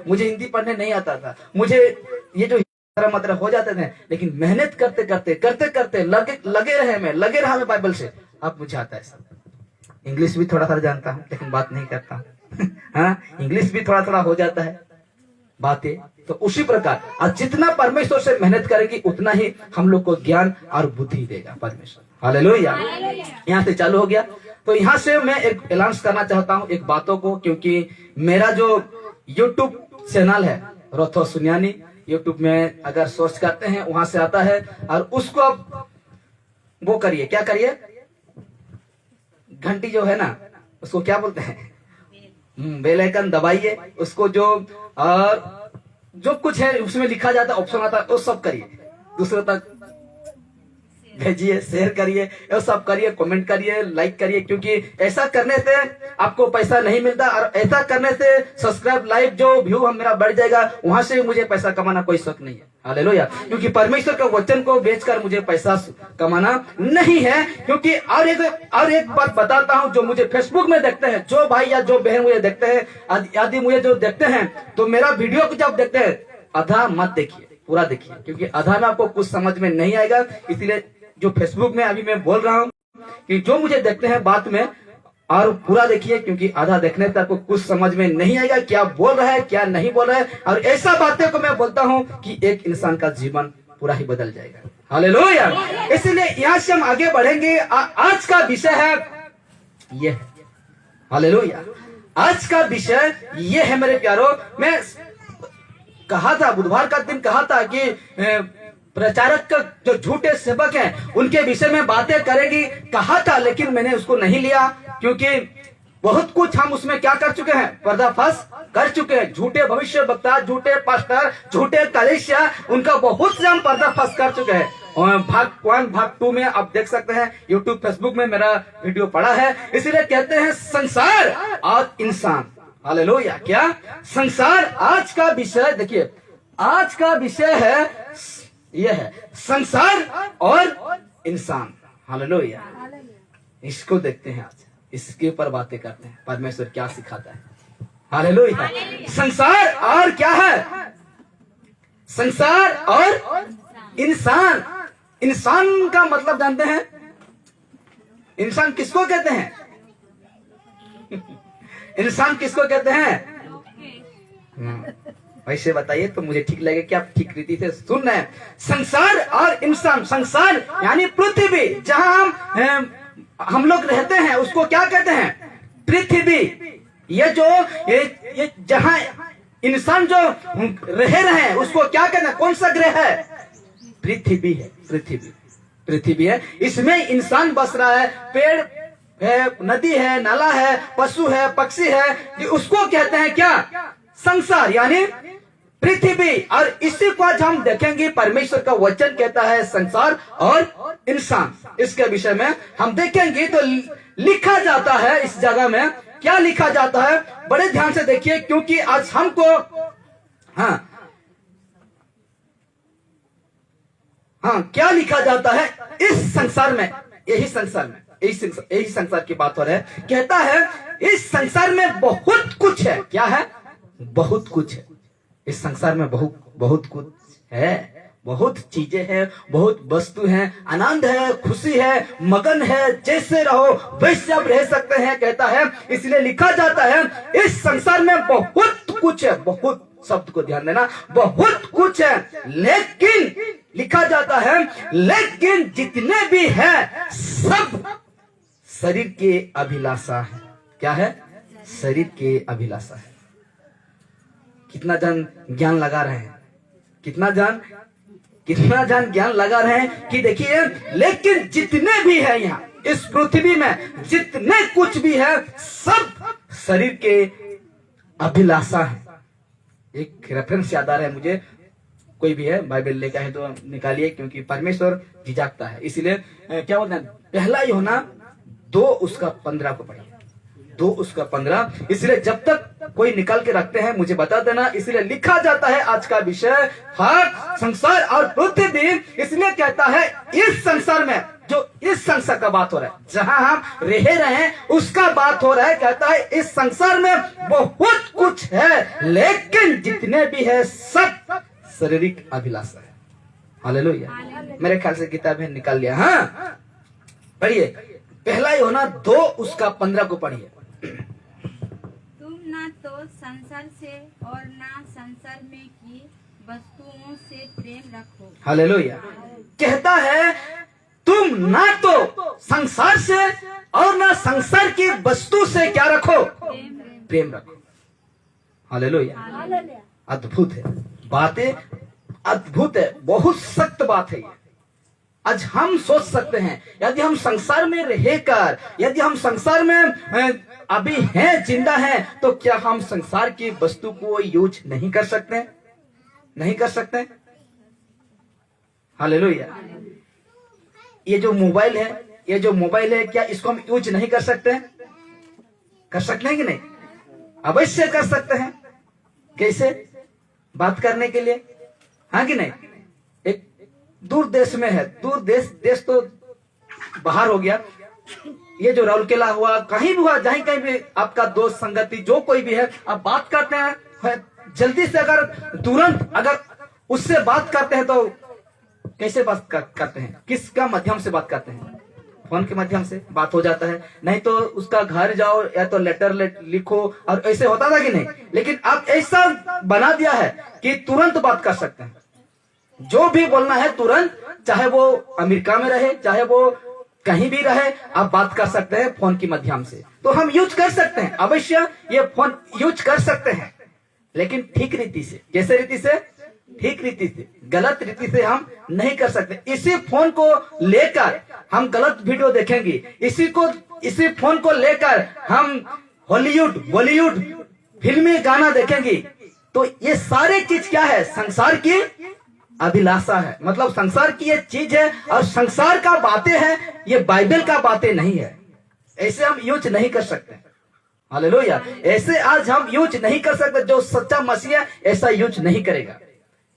मुझे हिंदी पढ़ने नहीं आता था, मुझे ये जो मतलब हो जाते थे, लेकिन मेहनत करते करते लगे रहा मैं बाइबल से। अब मुझे आता है सब। इंग्लिश भी थोड़ा थोड़ा जानता हूँ लेकिन बात नहीं करता हूँ। हाँ, इंग्लिश भी थोड़ा थोड़ा हो जाता है बातें। तो उसी प्रकार आज जितना परमेश्वर से मेहनत करेगी उतना ही हम लोग को ज्ञान और बुद्धि देगा परमेश्वर। हालेलुया। यहाँ से चालू हो गया। तो यहाँ से मैं एक ऐलान करना चाहता हूँ एक बातों को, क्योंकि मेरा जो YouTube चैनल है रोथो सुनियानी, YouTube में अगर सर्च करते हैं वहां से आता है, और उसको अब वो करिए, क्या करिए, घंटी जो है ना उसको क्या बोलते हैं, बेल आइकन दबाइए उसको, जो और जो कुछ है उसमें लिखा जाता है ऑप्शन आता है वो सब करिए, दूसरों तक भेजिए, शेयर करिए, ये सब करिए, कमेंट करिए, लाइक करिए, क्योंकि ऐसा करने से आपको पैसा नहीं मिलता, और ऐसा करने से सब्सक्राइब लाइक जो व्यू हम मेरा बढ़ जाएगा, वहां से मुझे पैसा कमाना कोई शक नहीं है। हालेलुया। क्योंकि परमेश्वर के वचन को बेचकर मुझे पैसा कमाना नहीं है। क्योंकि और एक बात बताता हूं, जो मुझे फेसबुक में देखते हैं, जो भाई या जो बहन मुझे देखते हैं, यदि मुझे जो देखते हैं तो मेरा वीडियो को जब देखते हैं आधा मत देखिए, पूरा देखिए, क्योंकि आधा में आपको कुछ समझ में नहीं आएगा। इसलिए जो फेसबुक में अभी मैं बोल रहा हूं कि जो मुझे देखते हैं बात में, और पूरा देखिए, क्योंकि आधा देखने तक आपको कुछ समझ में नहीं आएगा क्या बोल रहा है क्या नहीं बोल रहा है। और ऐसा बातें को मैं बोलता हूं कि एक इंसान का जीवन पूरा ही बदल जाएगा। हालेलुया। इसलिए यहां से हम आगे बढ़ेंगे। आज का विषय है ये है, हालेलुया, आज का विषय ये है मेरे प्यारो। मैं कहा था बुधवार का दिन कहा था कि प्रचारक का जो झूठे सेवक हैं उनके विषय में बातें करेगी कहा था, लेकिन मैंने उसको नहीं लिया, क्योंकि बहुत कुछ हम उसमें क्या कर चुके हैं, पर्दाफाश कर चुके हैं। झूठे भविष्य वक्ता, झूठे पास्टर, झूठे कलीसिया, उनका बहुत से हम पर्दाफाश कर चुके हैं। भाग 1 भाग 2 में आप देख सकते हैं, यूट्यूब फेसबुक में मेरा वीडियो पड़ा है। इसलिए कहते हैं संसार और इंसान। हालेलुया। क्या संसार, आज का विषय देखिए, आज का विषय है यह है संसार और इंसान। हालेलुया। इसको देखते हैं आज, इसके ऊपर बातें करते हैं परमेश्वर क्या सिखाता है। हालेलुया। संसार और क्या है, संसार और इंसान। इंसान का मतलब जानते हैं, इंसान किसको कहते हैं? इंसान किसको कहते हैं? वैसे बताइए तो मुझे ठीक लगे कि आप ठीक रीति से सुन रहे हैं। संसार और इंसान, संसार यानी पृथ्वी, जहां हम लोग रहते हैं उसको क्या कहते हैं? पृथ्वी। ये जहां इंसान जो रह रहे हैं उसको क्या कहते हैं? कौन सा ग्रह है? पृथ्वी है। पृथ्वी है, इसमें इंसान बस रहा है। पेड़ है, नदी है, नाला है, पशु है, पक्षी है, उसको कहते हैं क्या? संसार यानी पृथ्वी। और इसी को आज हम देखेंगे, परमेश्वर का वचन कहता है संसार और इंसान। इसके विषय में हम देखेंगे। तो लिखा जाता है इस जगह में, क्या लिखा जाता है बड़े ध्यान से देखिए, क्योंकि आज हमको क्या लिखा जाता है इस संसार में, यही संसार की बात हो रही है। कहता है इस संसार में बहुत कुछ है। क्या है? बहुत कुछ है। इस संसार में बहुत कुछ है, बहुत चीजें हैं, बहुत वस्तु हैं, आनंद है, खुशी है, मगन है, जैसे रहो वैसे आप रह सकते हैं कहता है। इसलिए लिखा जाता है इस संसार में बहुत कुछ है। बहुत शब्द को ध्यान देना, बहुत कुछ है, लेकिन लिखा जाता है लेकिन जितने भी है सब शरीर के अभिलाषा है। क्या है? शरीर के अभिलाषा है। कितना जन ज्ञान लगा रहे हैं, कितना जन ज्ञान लगा रहे हैं कि देखिए, लेकिन जितने भी है यहाँ इस पृथ्वी में, जितने कुछ भी है सब शरीर के अभिलाषा है। एक रेफरेंस याद आ रहा है मुझे, कोई भी है बाइबल लेकर है तो निकालिए, क्योंकि परमेश्वर झिझकता है। इसलिए क्या बोलते हैं, पहला यूहन्ना 2:15 को पढ़िए, 2:15। इसलिए जब तक कोई निकाल के रखते हैं मुझे बता देना। इसलिए लिखा जाता है आज का विषय संसार और पृथ्वी। इसलिए कहता है इस संसार में जो इस संसार का बात हो रहा है, जहां हम रह रहे हैं उसका बात हो रहा है। कहता है इस संसार में बहुत कुछ है, लेकिन जितने भी है सब शारीरिक अभिलाषा है। हालेलुया। मेरे ख्याल से किताब है, निकाल लिया। हाँ, पढ़िए पहला यूहन्ना 2 उसका 15 को पढ़िए। तुम ना तो संसार से और ना संसार में की वस्तुओं से प्रेम रखो। हालेलुया। कहता है तुम ना तो संसार से और ना संसार की वस्तु से क्या रखो, प्रेम रखो। हालेलुया। अद्भुत है, बातें अद्भुत है, बहुत सख्त बात है ये। आज हम सोच सकते हैं यदि हम संसार में रहकर, यदि हम संसार में अभी हैं, जिंदा हैं, तो क्या हम संसार की वस्तु को यूज नहीं कर सकते? नहीं कर सकते? हालेलुया। ये जो मोबाइल है, ये जो मोबाइल है, क्या इसको हम यूज नहीं कर सकते? कर सकते हैं कि नहीं? अवश्य कर सकते हैं। कैसे? बात करने के लिए, हाँ कि नहीं? एक दूर देश में है, दूर देश तो बाहर हो गया, ये जो राउरकेला हुआ, कहीं भी हुआ, जहीं कहीं भी आपका दोस्त संगति जो कोई भी है, आप बात करते हैं जल्दी से, अगर तुरंत अगर उससे बात करते हैं तो कैसे बात करते हैं? किसका माध्यम से बात करते हैं? फोन के माध्यम से बात हो जाता है। नहीं तो उसका घर जाओ या तो लेटर लिखो, और ऐसे होता था कि नहीं? लेकिन आप ऐसा बना दिया है कि तुरंत बात कर सकते हैं, जो भी बोलना है तुरंत, चाहे वो अमेरिका में रहे, चाहे वो कहीं भी रहे, आप बात कर सकते हैं फोन के माध्यम से। तो हम यूज कर सकते हैं, अवश्य ये फोन यूज कर सकते हैं, लेकिन ठीक रीति से। कैसे रीति से? ठीक रीति से। गलत रीति से हम नहीं कर सकते। इसी फोन को लेकर हम गलत वीडियो देखेंगे, इसी फोन को लेकर हम हॉलीवुड बॉलीवुड फिल्मी गाना देखेंगे। तो ये सारे चीज क्या है? संसार की अभिलाषा है। मतलब संसार की ये चीज है, और संसार का बातें हैं, ये बाइबल का बातें नहीं है। ऐसे हम यूज नहीं कर सकते। हालेलुया। ऐसे आज हम यूज नहीं कर सकते। जो सच्चा मसीह है ऐसा यूज नहीं करेगा।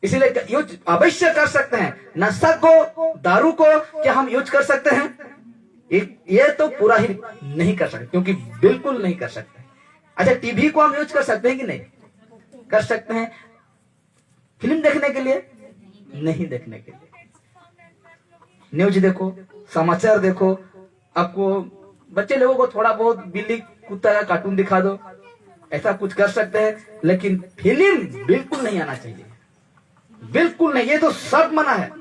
इसीलिए यूज अवश्य कर सकते हैं। नशा को, दारू को क्या हम यूज कर सकते हैं? ये तो पूरा ही नहीं कर सकते, क्योंकि बिल्कुल नहीं कर सकते। अच्छा, टीवी को हम यूज कर सकते हैं कि नहीं? कर सकते हैं। फिल्म देखने के लिए नहीं, देखने के लिए न्यूज देखो, समाचार देखो। आपको बच्चे लोगों को थोड़ा बहुत बिल्ली कुत्ता का कार्टून दिखा दो, ऐसा कुछ कर सकते हैं, लेकिन फिल्म बिल्कुल नहीं आना चाहिए, बिल्कुल नहीं। ये तो सब मना है।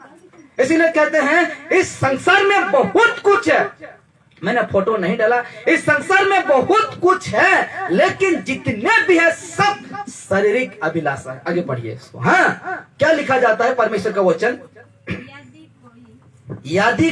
इसीलिए कहते हैं इस संसार में बहुत कुछ है। मैंने फोटो नहीं डाला। इस संसार में बहुत कुछ है, लेकिन जितने भी है सब शारीरिक अभिलाषा है। आगे पढ़िए इसको। हाँ, क्या लिखा जाता है परमेश्वर का वचन? यदि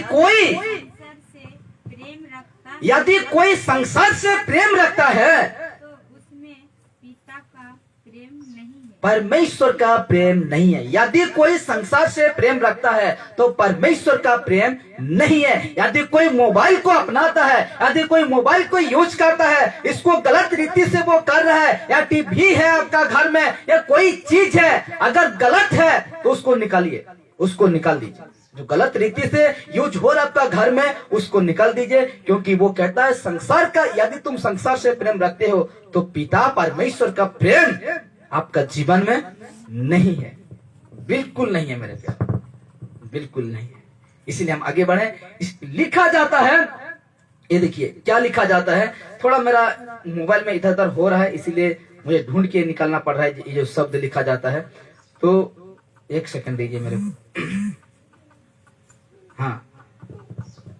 कोई संसार से प्रेम रखता है तो उसमें पिता का प्रेम नहीं है, परमेश्वर का प्रेम नहीं है। यदि कोई संसार से प्रेम रखता है तो परमेश्वर का प्रेम नहीं है। यदि कोई मोबाइल को अपनाता है, यदि कोई मोबाइल को यूज करता है, इसको गलत रीति से वो कर रहा है, या टीवी है आपका घर में, या कोई चीज है अगर गलत है तो उसको निकालिए, उसको निकाल दीजिए। जो गलत रीति से यूज हो रहा है आपका घर में, उसको निकाल दीजिए। क्योंकि वो कहता है संसार का, यदि तुम संसार से प्रेम रखते हो तो पिता परमेश्वर का प्रेम आपका जीवन में नहीं है, बिल्कुल नहीं है मेरे प्यार, बिल्कुल नहीं है। इसीलिए हम आगे बढ़े। लिखा जाता है, ये देखिए क्या लिखा जाता है। थोड़ा मेरा मोबाइल में इधर उधर हो रहा है, इसीलिए मुझे ढूंढ के निकालना पड़ रहा है ये जो शब्द लिखा जाता है। तो एक सेकंड दीजिए मेरे को। हाँ,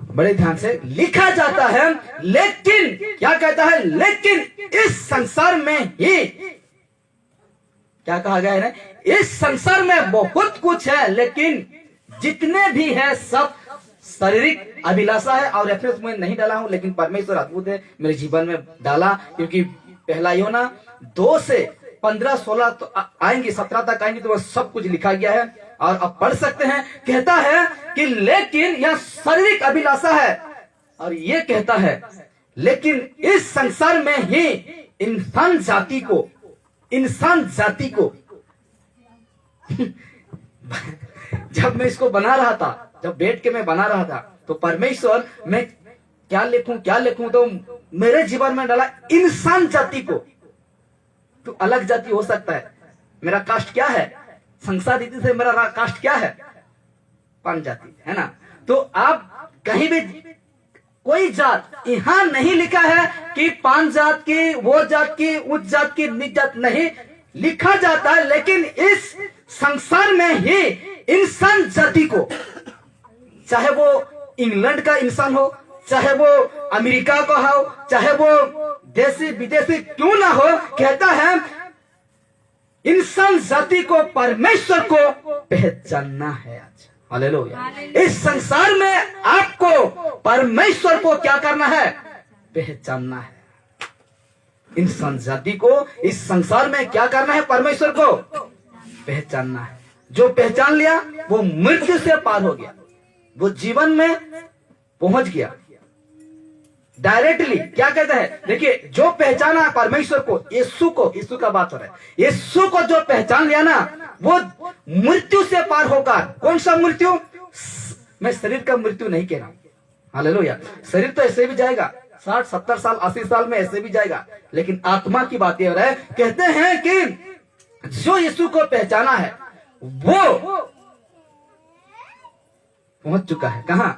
बड़े ध्यान से। लिखा जाता है, लेकिन क्या कहता है? लेकिन इस संसार में ही, क्या कहा गया है ना? इस संसार में बहुत कुछ है, लेकिन जितने भी है सब शारीरिक अभिलाषा है। और रेफरेंस में नहीं डाला हूं, लेकिन परमेश्वर अद्भुत है, मेरे जीवन में डाला। क्योंकि पहला यूहन्ना 2 से 15, 16 तो आएंगे, 17 तक आएंगे, तो वह सब कुछ लिखा गया है और आप पढ़ सकते हैं। कहता है कि लेकिन यह शारीरिक अभिलाषा है, और ये कहता है लेकिन इस संसार में ही इंसान जाति को जब मैं इसको बना रहा था, जब बैठ के मैं बना रहा था, तो परमेश्वर मैं क्या लिखूं, तो मेरे जीवन में डाला इंसान जाति को। तो अलग जाति हो सकता है, मेरा कास्ट क्या है, संसार रीति से मेरा कास्ट क्या है, पांच जाति है ना। तो आप कहीं भी कोई जात यहां नहीं लिखा है कि पांच जात की, वो जात की, उस जात की, नीच जात नहीं लिखा जाता है, लेकिन इस संसार में ही इंसान जाति को, चाहे वो इंग्लैंड का इंसान हो, चाहे वो अमेरिका का हो, चाहे वो देशी विदेशी क्यों ना हो, कहता है इंसान जाति को, परमेश्वर को पहचानना है। आज हालेलुया। इस संसार में आपको परमेश्वर को क्या करना है, पहचानना है। इंसान जाति को इस संसार में क्या करना है, परमेश्वर को पहचानना है। जो पहचान लिया वो मृत्यु से पार हो गया, वो जीवन में पहुंच गया डायरेक्टली। क्या कहता है, देखिए जो पहचाना परमेश्वर को, यीशु का बात हो रहा है, यीशु को जो पहचान लिया ना, वो मृत्यु से पार होकर, कौन सा मृत्यु, मैं शरीर का मृत्यु नहीं कह रहा हूं, हालेलुया। शरीर तो ऐसे भी जाएगा, 60, 70 साल, 80 साल में ऐसे भी जाएगा, लेकिन आत्मा की बात हो रहा है। कहते हैं कि जो यीशु को पहचाना है वो पहुंच चुका है कहां,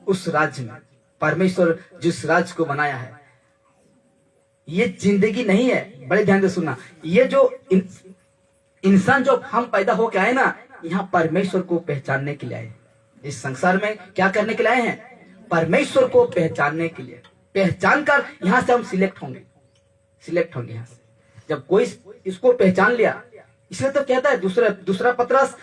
उस राज्य में। परमेश्वर जिस राज्य को बनाया है, ये जिंदगी नहीं है, बड़े ध्यान से सुनना। ये जो इंसान जो हम पैदा होके आए ना, यहाँ परमेश्वर को पहचानने के लिए आए। इस संसार में क्या करने के लिए आए हैं, परमेश्वर को पहचानने के लिए। पहचान कर यहां से हम सिलेक्ट होंगे यहां से। जब कोई इसको पहचान लिया, इसलिए तो कहता है दूसरा पत्रस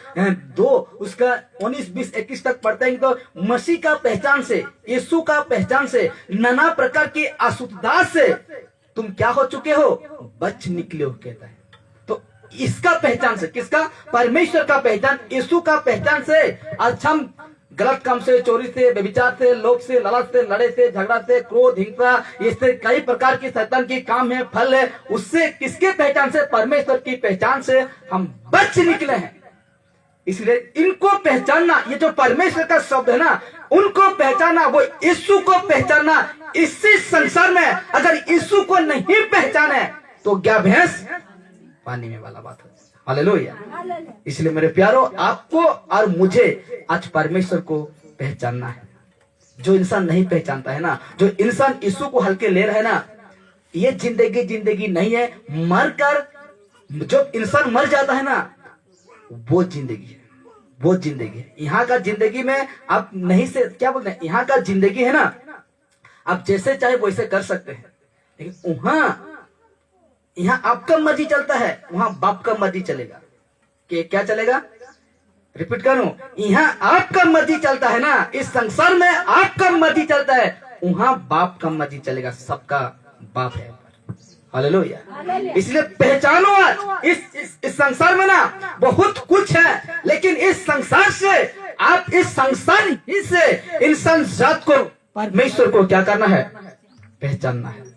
2 उसका 19, 20, 21 तक पढ़ते हैं तो मसीह का पहचान से, यीशु का पहचान से, नाना प्रकार की अशुद्धता से तुम क्या हो चुके हो, बच निकले हो, कहता है। तो इसका पहचान से, किसका, परमेश्वर का पहचान, यीशु का पहचान से आज हम गलत काम से, चोरी से, व्यभिचार से, लोभ से, लालच से, लड़े से, झगड़ा से, क्रोध, हिंसा, इससे कई प्रकार की शैतान की काम है, फल है, उससे किसके पहचान से, परमेश्वर की पहचान से हम बच निकले हैं। इसलिए इनको पहचानना, ये जो परमेश्वर का शब्द है ना, उनको पहचानना, वो यीशु को पहचानना। इसी संसार में अगर यीशु को नहीं पहचाने तो क्या भैंस पानी में वाला बात है। हालेलुया। इसलिए मेरे प्यारो, आपको और मुझे आज परमेश्वर को पहचानना है। जो इंसान नहीं पहचानता है ना, जो इंसान यीशु को हल्के ले रहा है ना, ये जिंदगी नहीं है। मरकर जो इंसान मर जाता है ना, वो जिंदगी है। यहाँ का जिंदगी में आप नहीं से क्या बोलते हैं, यहाँ का जिंदगी है ना, आप जैसे चाहे वैसे कर सकते हैं, लेकिन यहाँ आपका मर्जी चलता है, वहां बाप का मर्जी चलेगा। कि क्या चलेगा, रिपीट करूं, यहाँ आपका मर्जी चलता है ना, इस संसार में आपका मर्जी चलता है, वहां बाप का मर्जी चलेगा। सबका बाप है। हालेलुया। इसलिए पहचानो, इस संसार में ना बहुत कुछ है, लेकिन इस संसार से, आप इस संसार ही से इंसान जात को, परमेश्वर को क्या करना है, पहचानना है।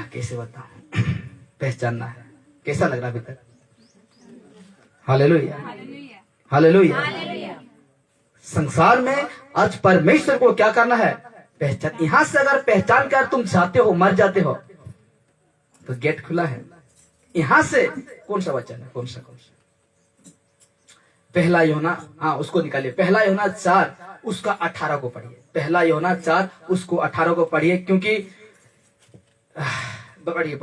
कैसे बताऊं, पहचानना है। कैसा लग रहा अभी तक? Hallelujah, hallelujah. संसार में आज परमेश्वर को क्या करना है, पहचान। यहां से अगर पहचान कर तुम जाते हो, मर जाते हो, तो गेट खुला है। यहां से कौन सा वचन है, कौन सा पहला यूहन्ना, उसको निकालिए। पहला यूहन्ना 4 उसका 18 को पढ़िए। पहला यूहन्ना 4 उसको 18 को पढ़िए, क्योंकि पढ़िए।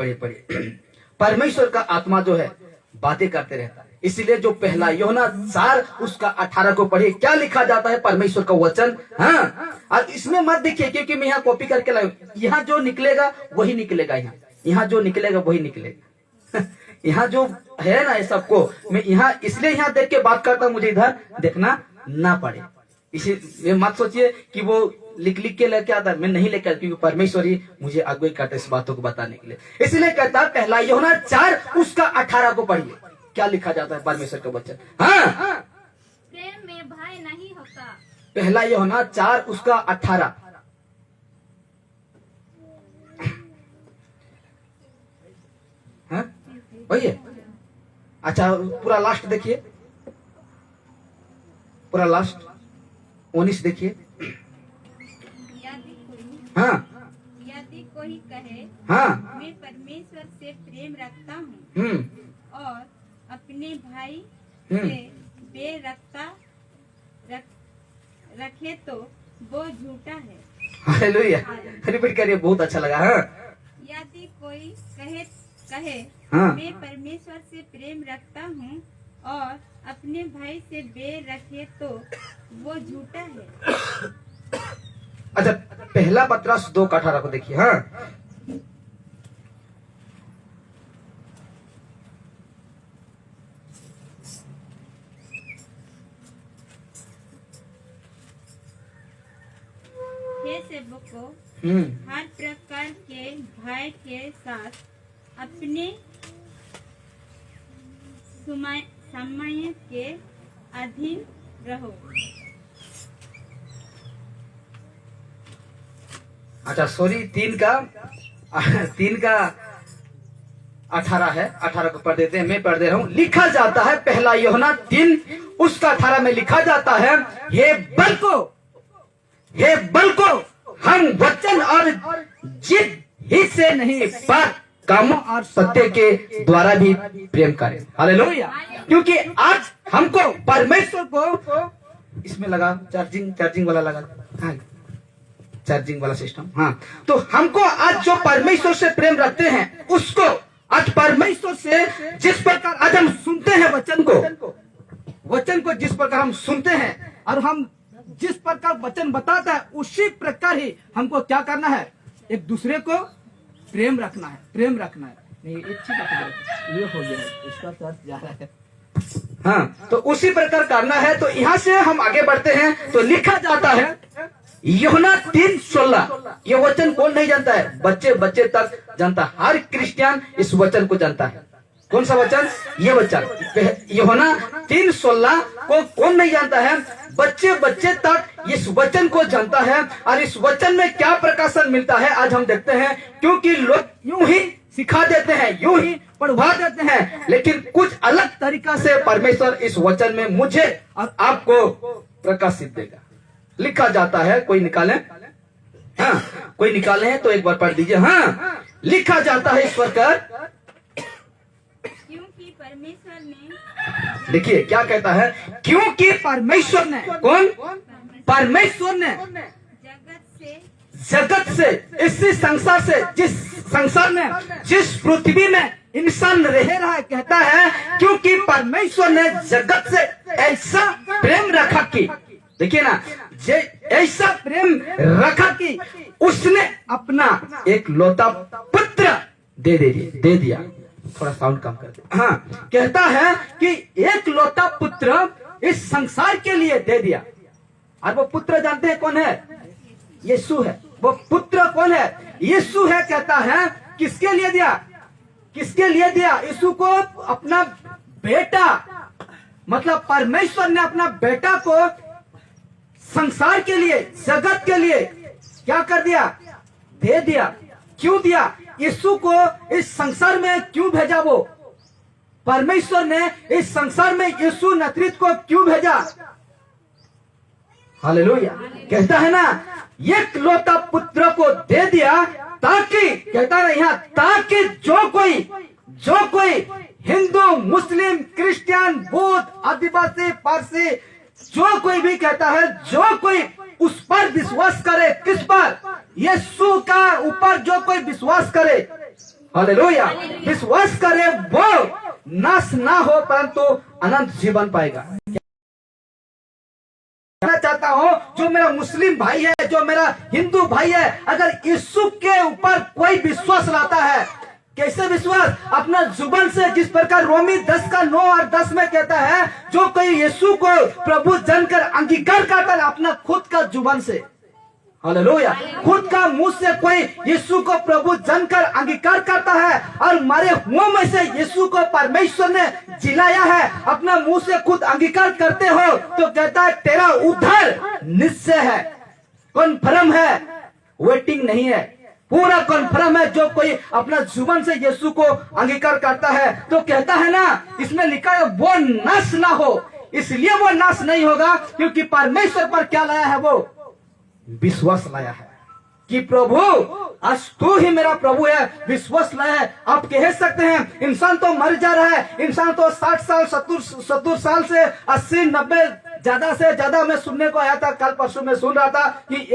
परमेश्वर का आत्मा जो है बातें करते रहता है, इसलिए जो पहला यूहन्ना 4 उसका 18 को पढ़िए। क्या लिखा जाता है परमेश्वर का वचन। हाँ, और इसमें मत देखिए, क्योंकि मैं यहाँ कॉपी करके लाऊं। यहाँ जो निकलेगा वही निकलेगा, यहाँ जो निकलेगा वही निकलेगा। यहाँ जो है ना, ये सबको मैं यहाँ इसलिए यहाँ देख के बात करता हूँ, मुझे इधर देखना ना पड़े। इसी मत सोचिए कि वो लिख के लेके आता है, मैं नहीं लेकर, क्योंकि परमेश्वर ही मुझे अगुवाई करता है इस बातों को बताने के लिए। इसलिए कहता है पहला यूहन्ना 4 उसका 18 को पढ़िए। क्या लिखा जाता है परमेश्वर का वचन। हाँ, प्रेम में भय नहीं होता। पहला यूहन्ना 4 उसका 18। हाँ वही है। अच्छा, पूरा लास्ट देखिए, पूरा लास्ट 19 देखिए। हाँ, हाँ यदि कोई कहे हाँ मैं परमेश्वर से प्रेम रखता हूँ और अपने भाई से बैर रखे तो वो झूठा है। हालेलुया, रिपीट करिए, बहुत अच्छा लगा। हाँ यदि कोई कहे हाँ। मैं परमेश्वर से प्रेम रखता हूँ और अपने भाई से बैर रखे तो वो झूठा है। अच्छा, पहला पत्रस 2:18 को देखिए। हाँ हे सेवकों, हर प्रकार के भय के साथ अपने समय के अधीन रहो। अच्छा सॉरी, 3 का 18 है, 18 को पढ़ देते हैं, मैं पढ़ दे रहा हूँ। लिखा जाता है, पहला यूहन्ना 3 उसका 18 में लिखा जाता है, हे बल्को हम वचन और जिद ही से नहीं पर कामों और सत्य के द्वारा भी प्रेम करें। हालेलुया। क्योंकि आज हमको परमेश्वर को, इसमें लगा चार्जिंग वाला लगा, हाँ चार्जिंग वाला सिस्टम। हाँ, तो हमको आज जो परमेश्वर से प्रेम रखते हैं उसको आज परमेश्वर से जिस प्रकार आज हम सुनते हैं वचन को जिस प्रकार हम सुनते हैं और हम जिस प्रकार वचन बताता है उसी प्रकार ही हमको क्या करना है, एक दूसरे को प्रेम रखना है। नहीं एक चीज ये हो गया है, इसका चार्ज जा रहा है। हाँ, तो उसी प्रकार करना है। तो यहाँ से हम आगे बढ़ते हैं। तो लिखा जाता है यूहन्ना 3:16, ये वचन कौन नहीं जानता है? बच्चे तक जानता है। हर क्रिश्चियन इस वचन को जानता है। कौन सा वचन? ये वचन यूहन्ना 3:16 को कौन नहीं जानता है? बच्चे तक इस वचन को जानता है। और इस वचन में क्या प्रकाशन मिलता है आज हम देखते हैं। क्योंकि लोग यूं ही सिखा देते हैं, यूं ही पढ़वा देते हैं, लेकिन कुछ अलग तरीका से परमेश्वर इस वचन में मुझे और आपको प्रकाशित देगा। लिखा जाता है, कोई निकाले? हाँ, कोई निकाले हैं तो एक बार पढ़ दीजिए। हाँ, लिखा जाता है इस प्रकार, क्योंकि परमेश्वर ने, देखिए क्या कहता है, क्योंकि परमेश्वर ने, कौन? परमेश्वर ने जगत से इसी संसार से, जिस संसार में, जिस पृथ्वी में इंसान रह रहा है, कहता है क्योंकि परमेश्वर ने जगत से ऐसा प्रेम रखा कि, देखिए ना, ऐसा प्रेम रखा कि उसने अपना एक लौता पुत्र दे दिया। थोड़ा साउंड कम कर दे। हाँ, कहता है कि एक लौता पुत्र इस संसार के लिए दे दिया। और वो पुत्र जानते हैं कौन है? यीशु है। वो पुत्र कौन है? यीशु है। कहता है किसके लिए दिया? किसके लिए दिया? यीशु को अपना बेटा, मतलब परमेश्वर ने अपना बेटा को संसार के लिए, जगत के लिए क्या कर दिया? दे दिया। क्यों दिया? यीशु को इस संसार में क्यों भेजा? वो परमेश्वर ने इस संसार में यीशु नजरीत को क्यों भेजा? हालेलुया। कहता है ना, एक लौता पुत्र को दे दिया ताकि, कहता है यहाँ, ताकि जो कोई हिंदू, मुस्लिम, क्रिश्चियन, बौद्ध, आदिवासी, पारसी, जो कोई भी, कहता है जो कोई उस पर विश्वास करे, किस पर? यीशु का ऊपर जो कोई विश्वास करे, हालेलुया, विश्वास करे, वो नाश ना हो परंतु अनंत जीवन पाएगा। कहना चाहता हूँ, जो मेरा मुस्लिम भाई है, जो मेरा हिंदू भाई है, अगर यीशु के ऊपर कोई विश्वास लाता है, कैसे विश्वास? अपना जुबान से, जिस प्रकार रोमी 10:9 और 10 में कहता है, जो कोई यीशु को प्रभु जानकर अंगीकार करता है अपना खुद का जुबान से, हालेलुया, खुद का मुंह से कोई यीशु को प्रभु जानकर अंगीकार करता है और मरे हुओं में से यीशु को परमेश्वर ने जिलाया है, अपना मुंह से खुद अंगीकार करते हो, तो कहता है तेरा उद्धार निश्चय है, कन्फर्म है, वेटिंग नहीं है, पूरा कन्फर्म है। जो कोई अपना जुबान से यीशु को अंगीकार करता है, तो कहता है ना, इसमें लिखा है वो नाश ना हो, इसलिए वो नाश नहीं होगा, क्योंकि परमेश्वर पर क्या लाया है? वो विश्वास लाया है कि प्रभु आज तू ही मेरा प्रभु है, विश्वास लाया है। आप कह सकते हैं इंसान तो मर जा रहा है, इंसान तो 60 साल 70 साल से 80 90 ज्यादा से ज्यादा मैं सुनने को आया था, कल परसों में सुन रहा था कि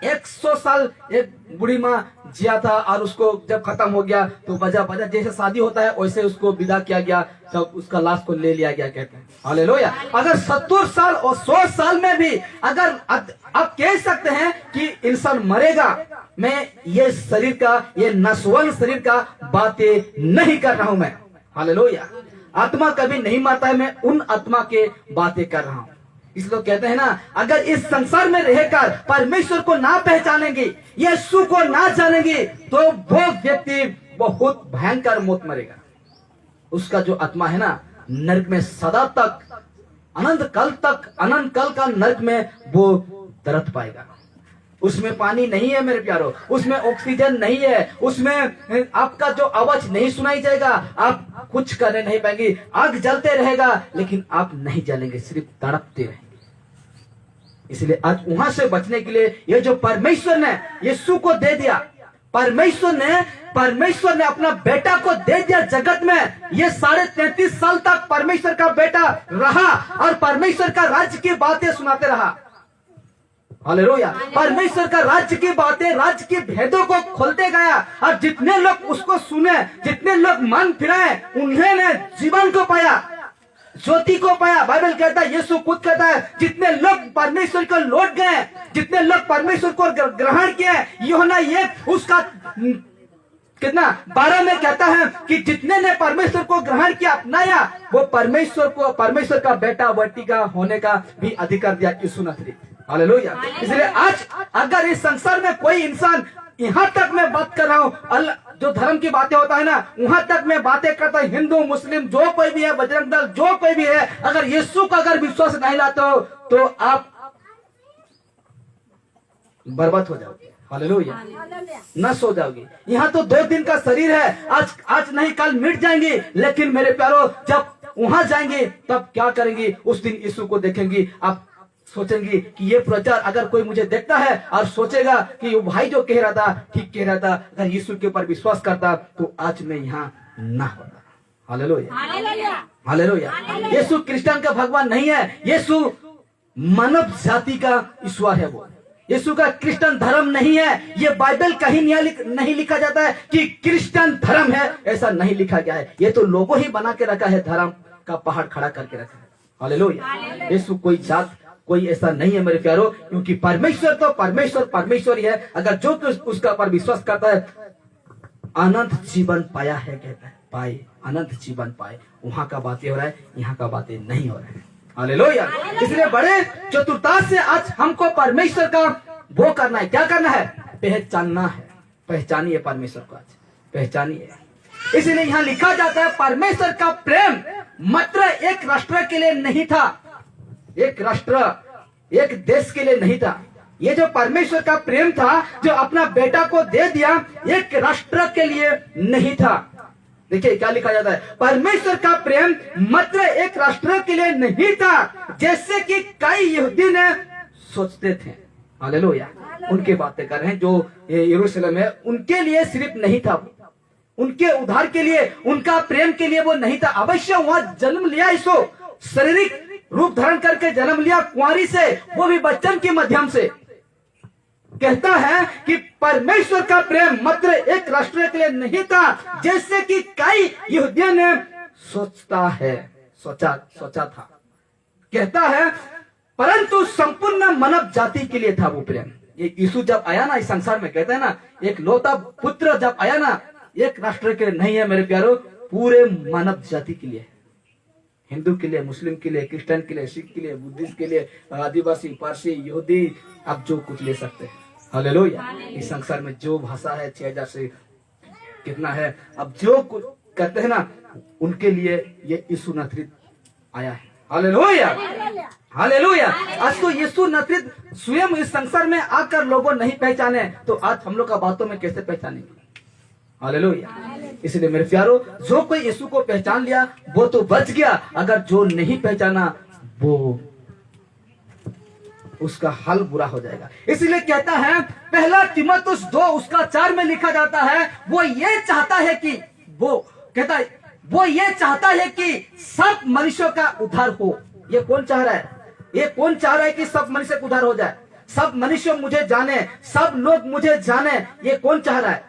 100 साल एक बूढ़ी माँ जिया था और उसको जब खत्म हो गया तो बजा जैसे शादी होता है वैसे उसको विदा किया गया, तब उसका लाश को ले लिया गया, कहते हैं हालेलुया। अगर 70 साल और 100 साल में भी अगर आप कह सकते हैं कि इंसान मरेगा, मैं ये शरीर का, ये नश्वर शरीर का बातें नहीं कर रहा हूं मैं, हालेलुया। आत्मा कभी नहीं मरता है, मैं उन आत्मा के बातें कर रहा हूं। इसलिए कहते हैं ना, अगर इस संसार में रहकर परमेश्वर को ना पहचानेंगे, यीशु को ना जानेंगे, तो वो व्यक्ति बहुत भयंकर मौत मरेगा। उसका जो आत्मा है ना, नरक में सदा तक, अनंत कल का नरक में वो दर्द पाएगा। उसमें पानी नहीं है मेरे प्यारो, उसमें ऑक्सीजन नहीं है, उसमें आपका जो आवाज नहीं सुनाई जाएगा, आप कुछ करने नहीं पाएंगे। आग जलते रहेगा लेकिन आप नहीं जलेंगे, सिर्फ तड़पते रहेंगे। इसलिए आज वहां से बचने के लिए ये जो परमेश्वर ने यीशु को दे दिया, परमेश्वर ने अपना बेटा को दे दिया जगत में। ये 33.5 साल तक परमेश्वर का बेटा रहा और परमेश्वर का राज्य की बातें सुनाते रहा, हालेलुया। परमेश्वर का राज्य की बातें, राज्य के भेदों को खोलते गया और जितने लोग उसको सुने, जितने लोग मन फिराए, उन्होंने जीवन को पाया, ज्योति को पाया। बाइबल कहता है, यीशु खुद कहता है, जितने लोग परमेश्वर को लौट गए, जितने लोग परमेश्वर को ग्रहण किए, यूहन्ना 1 उसका कितना 12 में कहता है कि जितने ने परमेश्वर को ग्रहण किया, अपनाया, वो परमेश्वर का बेटा बेटी का होने का भी अधिकार दिया यीशु नसरी, हालेलुया। इसलिए आज अगर इस संसार में कोई इंसान, यहाँ तक मैं बात कर रहा हूँ, जो धर्म की बातें होता है ना, वहां तक मैं बातें करता हूँ, हिंदू मुस्लिम जो कोई भी है, बजरंग दल जो कोई भी है, अगर यीशु का अगर विश्वास नहीं लाते हो तो आप बर्बाद हो जाओगे, हालेलुया, नष्ट हो जाओगे। यहाँ तो 2 दिन का शरीर है, आज नहीं कल मिट जाएंगे, लेकिन मेरे प्यारो जब वहां जाएंगे तब क्या करेंगे? उस दिन यीशु को देखेंगे। आप सोचेंगे कि ये प्रचार अगर कोई मुझे देखता है और सोचेगा कि वो भाई जो कह रहा था ठीक कह रहा था, अगर यीशु के ऊपर विश्वास करता तो आज मैं यहाँ ना होता, हालेलुया, हालेलुया। यीशु क्रिश्चियन का भगवान नहीं है, यीशु मानव जाति का ईश्वर है। वो यीशु का क्रिश्चियन धर्म नहीं है। ये बाइबल कहीं नहीं लिखा जाता है कि क्रिश्चियन धर्म है, ऐसा नहीं लिखा गया है। ये तो लोगों ही बना के रखा है, धर्म का पहाड़ खड़ा करके रखा है, हालेलुया। यीशु कोई जात कोई ऐसा नहीं है मेरे प्यारो, क्योंकि परमेश्वर तो परमेश्वर ही है। अगर जो उसका पर विश्वास करता है अनंत जीवन पाया है, कहता है पाए, अनंत जीवन पाए। वहां का बातें हो रहा है, यहाँ का बातें नहीं हो रहा है, हालेलुया। इसलिए बड़े चतुरता से आज हमको परमेश्वर का वो करना है। क्या करना है? पहचानना है। पहचानिए परमेश्वर को, आज पहचानिए। इसलिए यहाँ लिखा जाता है परमेश्वर का प्रेम मात्र एक राष्ट्र के लिए नहीं था, एक राष्ट्र एक देश के लिए नहीं था। ये जो परमेश्वर का प्रेम था, जो अपना बेटा को दे दिया, एक राष्ट्र के लिए नहीं था। देखिए क्या लिखा जाता है, परमेश्वर का प्रेम मात्र एक राष्ट्र के लिए नहीं था, जैसे कि कई यहूदी ने सोचते थे, हालेलुया। उनकी बातें कर रहे हैं जो यरूशलेम है, उनके लिए सिर्फ नहीं था, उनके उद्धार के लिए, उनका प्रेम के लिए वो नहीं था। अवश्य वहां जन्म लिया, इसो शारीरिक रूप धारण करके जन्म लिया कुंवारी से, वो भी बच्चन के माध्यम से। कहता है कि परमेश्वर का प्रेम मात्र एक राष्ट्र के लिए नहीं था, जैसे कि कई यहूदियों ने सोचा था। कहता है परंतु संपूर्ण मानव जाति के लिए था वो प्रेम। ये यीशु जब आया ना इस संसार में, कहता है ना एक लौता पुत्र जब आया ना, एक राष्ट्र के लिए नहीं है मेरे प्यारो, पूरे मानव जाति के लिए, हिंदू के लिए, मुस्लिम के लिए, क्रिश्चियन के लिए, सिख के लिए, बुद्धिस्ट के लिए, आदिवासी, पारसी, यहूदी, आप जो कुछ ले सकते हैं, हालेलुया। इस संसार में जो भाषा है 6000 से कितना है, अब जो कुछ करते हैं ना, उनके लिए ये यीशु नसरी आया है, हालेलुया, हालेलुया। आज तो यीशु नसरी स्वयं इस संसार में आकर लोगों नहीं पहचाने, तो आज हम लोग का बातों में कैसे पहचानेंगे, हालेलुया। इसलिए मेरे प्यारो, जो कोई यीशु को पहचान लिया वो तो बच गया, अगर जो नहीं पहचाना वो उसका हाल बुरा हो जाएगा। इसलिए कहता है पहला तीमुथियुस 2:4 में लिखा जाता है, वो ये चाहता है कि वो ये चाहता है कि सब मनुष्यों का उद्धार हो। ये कौन चाह रहा है? ये कौन चाह रहा है कि सब मनुष्य का उद्धार हो जाए, सब मनुष्य मुझे जाने, सब लोग मुझे जाने? ये कौन चाह रहा है?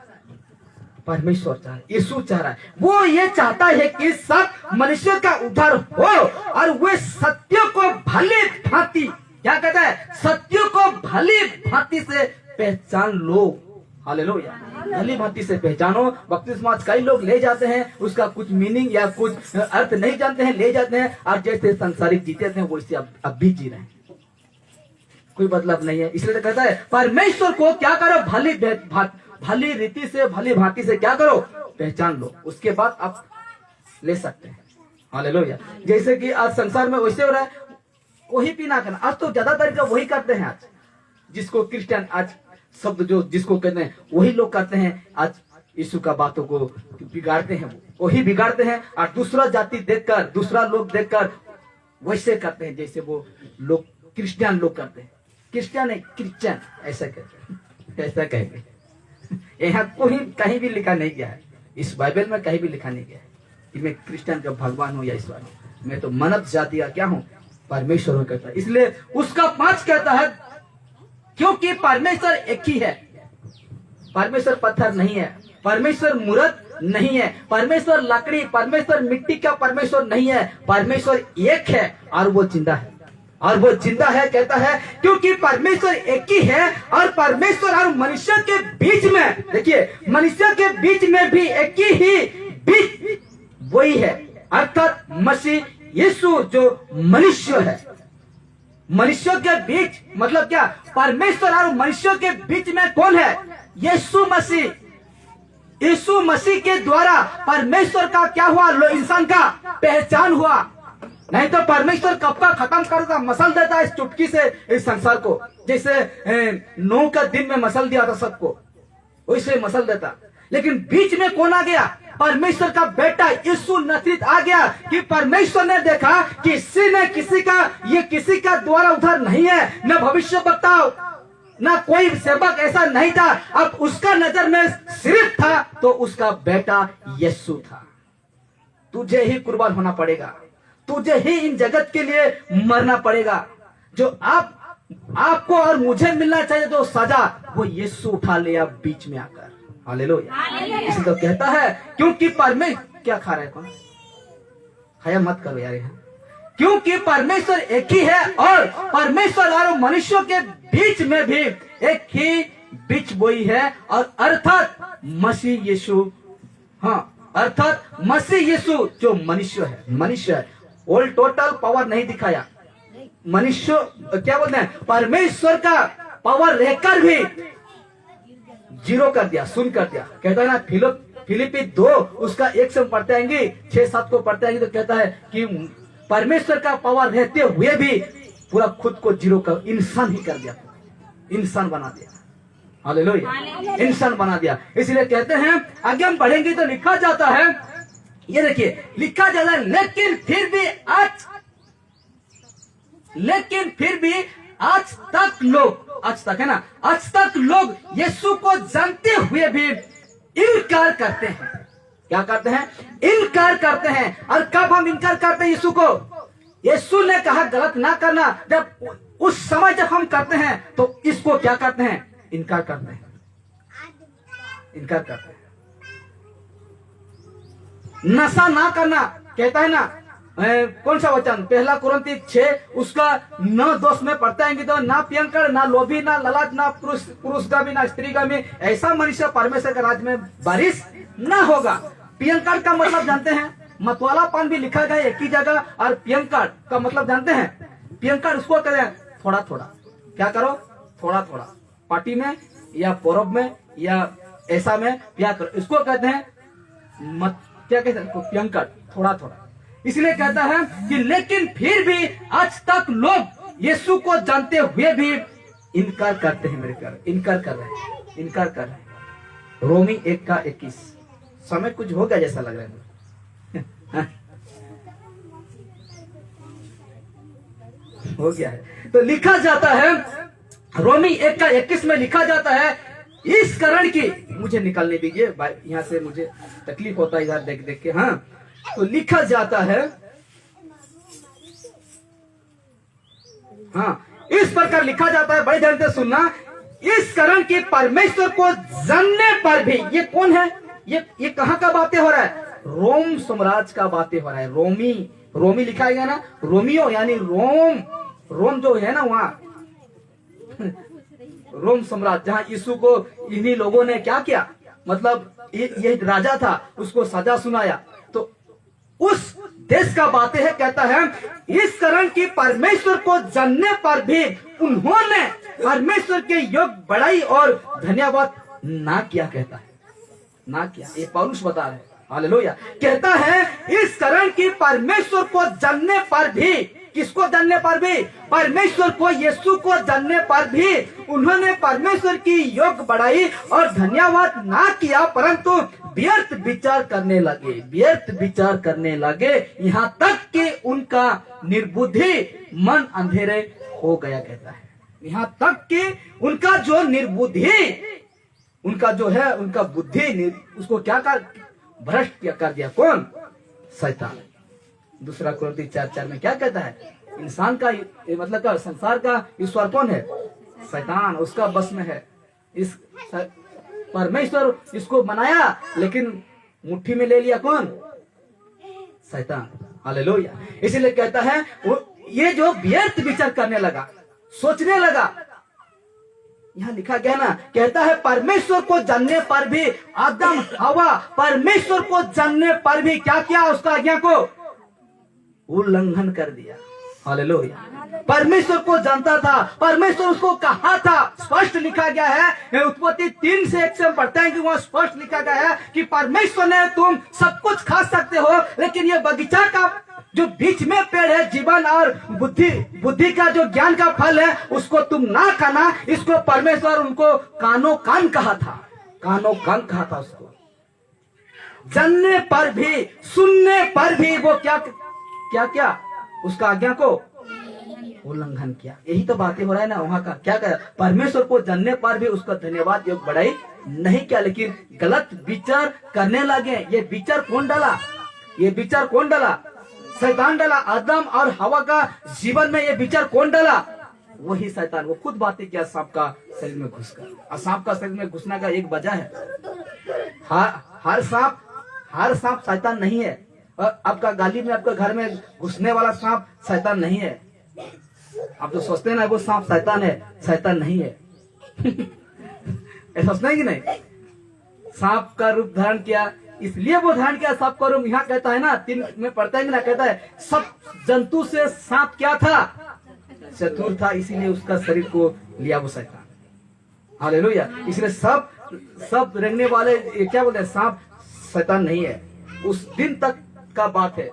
परमेश्वर चाह रहा है, यीशु चाह रहा है। वो ये चाहता है कि सब मनुष्य का उद्धार हो और वे सत्य को भली भांति, क्या कहता है, सत्य को भली भांति से पहचान लो। हालेलुया, भली भांति से पहचानो। बपतिस्मा कई लोग ले जाते हैं, उसका कुछ मीनिंग या कुछ अर्थ नहीं जानते हैं, ले जाते हैं और जैसे संसारिक जीते थे वैसे अब भी जी रहे हैं, कोई मतलब नहीं है। इसलिए तो कहता है परमेश्वर को क्या करो, भली रीति से, भली भांति से क्या करो, पहचान लो, उसके बाद आप ले सकते हैं। हालेलुया। जैसे कि आज संसार में वैसे हो रहा है, वही भी ना करना। आज तो ज्यादातर का वही करते हैं। आज जिसको क्रिश्चियन आज शब्द जो जिसको कहते हैं वही लोग करते हैं। आज यीशु का बातों को बिगाड़ते हैं, वही बिगाड़ते हैं और दूसरा जाति देखकर, दूसरा लोग देखकर वैसे करते हैं जैसे वो लोग क्रिश्चियन लोग करते हैं। क्रिश्चियन है, क्रिश्चियन ऐसा कहते हैं, ऐसा कहेंगे। यहाँ कोई कहीं भी लिखा नहीं गया है, इस बाइबल में कहीं भी लिखा नहीं गया है कि मैं क्रिश्चियन का भगवान हूँ या ईश्वर हूँ। मैं तो मानव जाति का क्या हूँ, परमेश्वर हूँ कहता है। इसलिए उसका 5 कहता है क्योंकि परमेश्वर एक ही है। परमेश्वर पत्थर नहीं है, परमेश्वर मूर्त नहीं है, परमेश्वर लकड़ी, परमेश्वर मिट्टी का परमेश्वर नहीं है। परमेश्वर एक है और वो जिंदा है, और वो जिंदा है कहता है क्योंकि परमेश्वर एक ही है। और परमेश्वर और मनुष्य के बीच में, देखिए मनुष्य के बीच में भी एक ही बीच वही है, अर्थात मसीह यीशु जो मनुष्य है। मनुष्य के बीच मतलब क्या, परमेश्वर और मनुष्य के बीच में कौन है? यीशु मसीह। यीशु मसीह के द्वारा परमेश्वर का क्या हुआ, इंसान का पहचान हुआ। नहीं तो परमेश्वर कब का खत्म कर देता, मसल देता इस चुटकी से इस संसार को। जैसे नूह का दिन में मसल दिया था सबको, वैसे मसल देता। लेकिन बीच में कौन आ गया? परमेश्वर का बेटा यीशु नसीब आ गया कि परमेश्वर ने देखा कि ये किसी का द्वारा उद्धार नहीं है, न भविष्य बताओ, न कोई सेवक ऐसा नहीं था। अब उसका नजर में सिर्फ था तो उसका बेटा यीशु था। तुझे ही कुर्बान होना पड़ेगा, तुझे ही इन जगत के लिए मरना पड़ेगा। जो आपको और मुझे मिलना चाहिए जो सजा, वो यीशु उठा लिया बीच में आकर। हालेलुया। इसी तो कहता है क्योंकि परमेश्वर, क्या खा रहे कौन, खाया मत करो यार यहाँ। क्योंकि परमेश्वर एक ही है और परमेश्वर और मनुष्यों के बीच में भी एक ही बीच वही है, और अर्थात मसीह यीशु। हाँ, अर्थात मसीह यीशु जो मनुष्य है। ऑल टोटल पावर नहीं दिखाया, मनुष्य क्या बोलते हैं, परमेश्वर का पावर रहकर भी जीरो कर दिया, सुन कर दिया। कहता है ना फिलिपी 2 उसका 1 से पढ़ते आएंगे, 6-7 को पढ़ते आएंगे तो कहता है कि परमेश्वर का पावर रहते हुए भी पूरा खुद को जीरो कर इंसान ही कर दिया, इंसान बना दिया। हालेलुया, इंसान बना दिया। इसलिए कहते हैं आगे हम पढ़ेंगे तो लिखा जाता है, ये देखिए लिखा जाता है, लेकिन फिर भी आज तक लोग, आज तक है ना, आज तक लोग यीशु को जानते हुए भी इनकार करते हैं। क्या करते हैं? इनकार करते हैं। और कब हम इनकार करते हैं यीशु को? यीशु ने कहा गलत ना करना, जब उस समय जब हम करते हैं तो इसको क्या करते हैं? इनकार करते हैं, इनकार करते हैं। नशा ना करना, कहता है ना कौन सा वचन, 1 कुरिन्थी 6 उसका 9-10 में पढ़ते हैं तो ना पियंकर, ना लोभी, ना लालच, ना पुरुष का भी, ना स्त्री का भी, ऐसा मनुष्य परमेश्वर के राज्य में बारिश ना होगा। पियंकर का मतलब जानते हैं, मतवालापन भी लिखा गया एक ही जगह। और पियंकर का मतलब जानते हैं, पियंकर उसको कहते हैं थोड़ा थोड़ा, क्या करो, थोड़ा थोड़ा, पार्टी में या पर्व में या ऐसा में क्या करो, इसको कहते हैं मत, क्या कहते हैं, पियंकर, थोड़ा थोड़ा। इसलिए कहता है कि लेकिन फिर भी आज तक लोग यीशु को जानते हुए भी इनकार करते हैं। मेरे प्यारे, इनकार कर रहे हैं। रोमी 1 का 21 समय कुछ हो गया जैसा लग रहा है मुझे। हो गया है। तो लिखा जाता है रोमी 1:21 में लिखा जाता है, इस कारण की, मुझे निकालने दीजिए यहाँ से, मुझे तकलीफ होता है इधर देख देख के। हाँ, तो लिखा जाता है, हाँ, इस प्रकार लिखा जाता है, बड़े ध्यान से सुनना, इस कारण की परमेश्वर को जानने पर भी, ये कौन है, ये कहां का बातें हो रहा है, रोम साम्राज्य का बातें हो रहा है। रोमी लिखा गया ना, रोमियो यानी रोम जो है ना वहां, रोम साम्राज्य, जहां यीशु को इन्हीं लोगों ने क्या किया, मतलब ये राजा था, उसको सजा सुनाया, तो उस देश का बातें है। कहता है इस कारण की परमेश्वर को जानने पर भी उन्होंने परमेश्वर के योग बड़ाई और धन्यवाद ना किया, कहता है ना किया। ये पौलुस बता रहे हैं, हालेलुया। कहता है इस कारण की परमेश्वर को जानने पर भी, किसको जानने पर भी, परमेश्वर को, यीशु को जानने पर भी उन्होंने परमेश्वर की योग बढ़ाई और धन्यवाद ना किया, परंतु व्यर्थ विचार करने लगे, यहाँ तक कि उनका निर्बुद्धि मन अंधेरे हो गया, कहता है। यहाँ तक कि उनका जो निर्बुद्धि, उनका जो है, उनका बुद्धि उसको क्या भ्रष्ट कर दिया, कौन, शैतान। दूसरा कोरिन्थी 4:4 में क्या कहता है, इंसान का मतलब का संसार का ईश्वर कौन है, शैतान, उसका बस में है। इस परमेश्वर इसको बनाया, लेकिन मुट्ठी में ले लिया कौन, शैतान, हालेलुया। इसीलिए कहता है ये जो व्यर्थ विचार करने लगा, सोचने लगा, यहाँ लिखा गया ना, कहता है परमेश्वर को जानने पर भी आदम हवा परमेश्वर को जानने पर भी क्या किया, उसका आज्ञा को उल्लंघन कर दिया, हालेलुया। परमेश्वर को जानता था, परमेश्वर उसको कहा था, स्पष्ट लिखा गया है, उत्पत्ति 3 से 1 से हम पढ़ते हैं कि वहाँ स्पष्ट लिखा गया है कि परमेश्वर ने, तुम सब कुछ खा सकते हो, लेकिन ये बगीचा का जो बीच में पेड़ है, जीवन और बुद्धि का जो ज्ञान का फल है, उसको तुम ना खाना। इसको परमेश्वर उनको कानो कान कहा था उसको। जानने पर भी, सुनने पर भी वो क्या उसका आज्ञा को उल्लंघन किया। यही तो बातें हो रहा है ना वहां का। क्या कर, परमेश्वर को जानने पर भी उसका धन्यवाद योग बढ़ाई नहीं किया, लेकिन गलत विचार करने लगे। ये विचार कौन डाला, शैतान डाला। आदम और हवा का जीवन में ये विचार कौन डाला, वही शैतान। वो खुद बातें किया सांप का शरीर में घुसकर। और सांप का शरीर में घुसने का एक वजह है, हर सांप शैतान नहीं है। और आपका गाली में, आपका घर में घुसने वाला सांप शैतान नहीं है। आप तो सोचते हैं ना वो सांप शैतान है, शैतान नहीं है। ऐसा सोचना है कि नहीं। सांप का रूप धारण किया, इसलिए वो धारण किया सांप का रूप। यहाँ कहता है ना 3 में पढ़ता है ना, कहता है सब जंतु से सांप क्या था, चतुर था, इसीलिए उसका शरीर को लिया वो शैतान, हालेलुया। इसलिए सब रेंगने वाले क्या बोलते हैं, सांप शैतान नहीं है। उस दिन तक का बात है।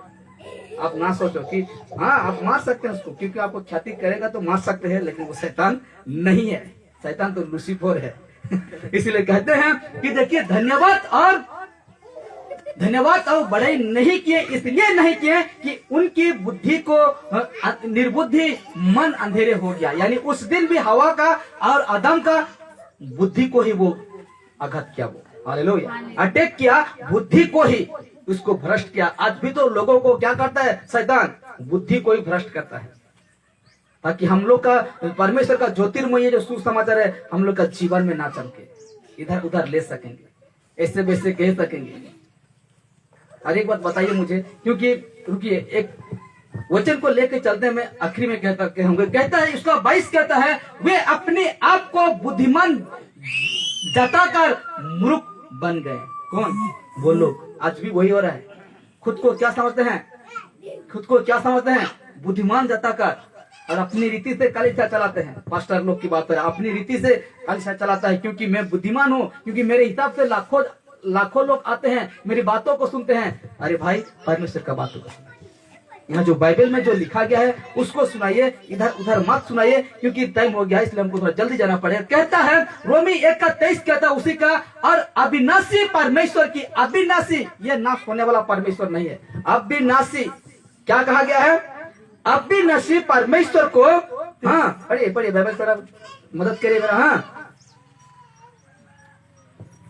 आप ना सोचो कि हाँ आप मार सकते हैं उसको, क्योंकि आपको ख्याति करेगा तो मार सकते हैं, लेकिन वो शैतान नहीं है। शैतान तो लूसीफर है। इसलिए कहते हैं कि देखिए धन्यवाद और बड़ाई नहीं किए, इसलिए नहीं किए कि उनकी बुद्धि को निर्बुद्धि मन अंधेरे हो गया। यानी उस दिन भी हवा का और आदम का बुद्धि को ही वो आघात किया, वो हालेलुया अटैक किया, बुद्धि को ही उसको भ्रष्ट किया। आज भी तो लोगों को क्या करता है शैतान, बुद्धि को ही भ्रष्ट करता है, ताकि हम लोग का परमेश्वर का ज्योतिर्मय जो सुसमाचार है हम लोग का जीवन में ना चमके, इधर उधर ले सकेंगे, ऐसे वैसे कह सकेंगे। और एक बात बताइए मुझे, क्योंकि रुकिए एक वचन को लेकर चलते हैं, मैं आखिरी में कहता है इसका 22 कहता है, वे अपने आप को बुद्धिमान जताकर मूर्ख बन गए। कौन, वो लोग। आज भी वही हो रहा है। खुद को क्या समझते हैं, बुद्धिमान जताकर, और अपनी रीति से कलीसिया चलाते हैं। पास्टर लोग की बात है, अपनी रीति से कलीसिया चलाता है, क्योंकि मैं बुद्धिमान हूँ, क्योंकि मेरे हिसाब से लाखों लोग आते हैं, मेरी बातों को सुनते हैं। अरे भाई, परमेश्वर का बातों को सुनो, यहाँ जो बाइबल में जो लिखा गया है उसको सुनाइए, इधर उधर मत सुनाइए, क्योंकि टाइम हो गया है, इसलिए हमको थोड़ा जल्दी जाना पड़ेगा। कहता है रोमी 1:23 कहता है उसी का, और अविनाशी परमेश्वर की, अविनाशी ये नाश होने वाला परमेश्वर नहीं है, अविनाशी क्या कहा गया है, अविनाशी परमेश्वर को, हाँ पढ़िए पढ़िए बाइबल थोड़ा मदद करिए मेरा, हाँ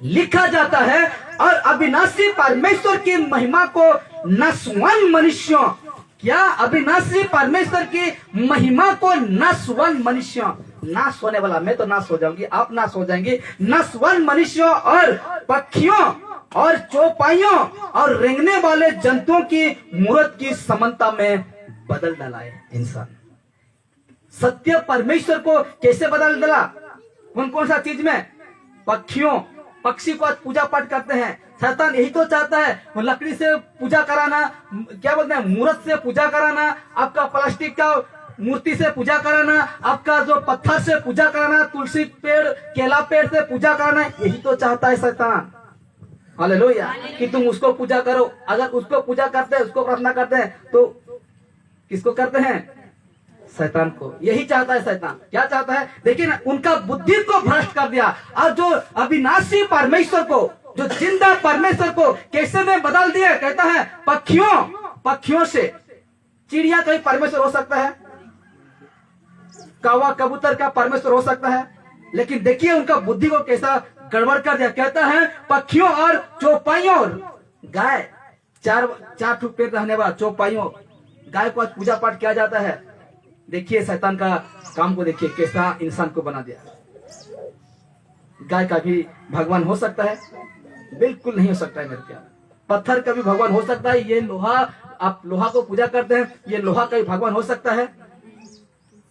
लिखा जाता है, और अविनाशी परमेश्वर की महिमा को नश्वर मनुष्यों, क्या अविनाशी परमेश्वर की महिमा को नश्वर मनुष्यों, नाश होने वाला, मैं तो नाश हो जाऊंगी, आप नाश हो जाएंगे, नश्वर मनुष्यों और पक्षियों और चौपाइयों और रेंगने वाले जंतुओं की मूर्त की समानता में बदल डाला है इंसान। सत्य परमेश्वर को कैसे बदल डाला, कौन कौन सा चीज में, पक्षियों, पक्षी को आज पूजा पाठ करते हैं, शैतान यही तो चाहता है, लकड़ी से पूजा कराना, क्या बोलते हैं, मूर्त से पूजा कराना, आपका प्लास्टिक का मूर्ति से पूजा कराना, आपका जो पत्थर से पूजा कराना, तुलसी पेड़ केला पेड़ से पूजा कराना, यही तो चाहता है शैतान। हालेलुया, कि तुम उसको पूजा करो। अगर उसको पूजा करते हैं, उसको प्रार्थना करते हैं, तो किसको करते हैं, शैतान को। यही चाहता है शैतान, क्या चाहता है, देखिए ना, उनका बुद्धि को भ्रष्ट कर दिया, और जो अविनाशी परमेश्वर को, जो जिंदा परमेश्वर को कैसे में बदल दिया, कहता है पक्षियों से, चिड़िया का ही परमेश्वर हो सकता है, कौवा कबूतर का परमेश्वर हो सकता है, लेकिन देखिए उनका बुद्धि को कैसा गड़बड़ कर दिया। कहता है पक्षियों और चौपाइयों, गाय, चार पैर रहने वाला चौपाइयों, गाय को आज पूजा पाठ किया जाता है। देखिए शैतान का काम को देखिए, कैसा इंसान को बना दिया। गाय का भी भगवान हो सकता है, बिल्कुल नहीं हो सकता है मेरे प्यार। पत्थर का भी भगवान हो सकता है, ये लोहा, आप लोहा को पूजा करते हैं, ये लोहा का भी भगवान हो सकता है।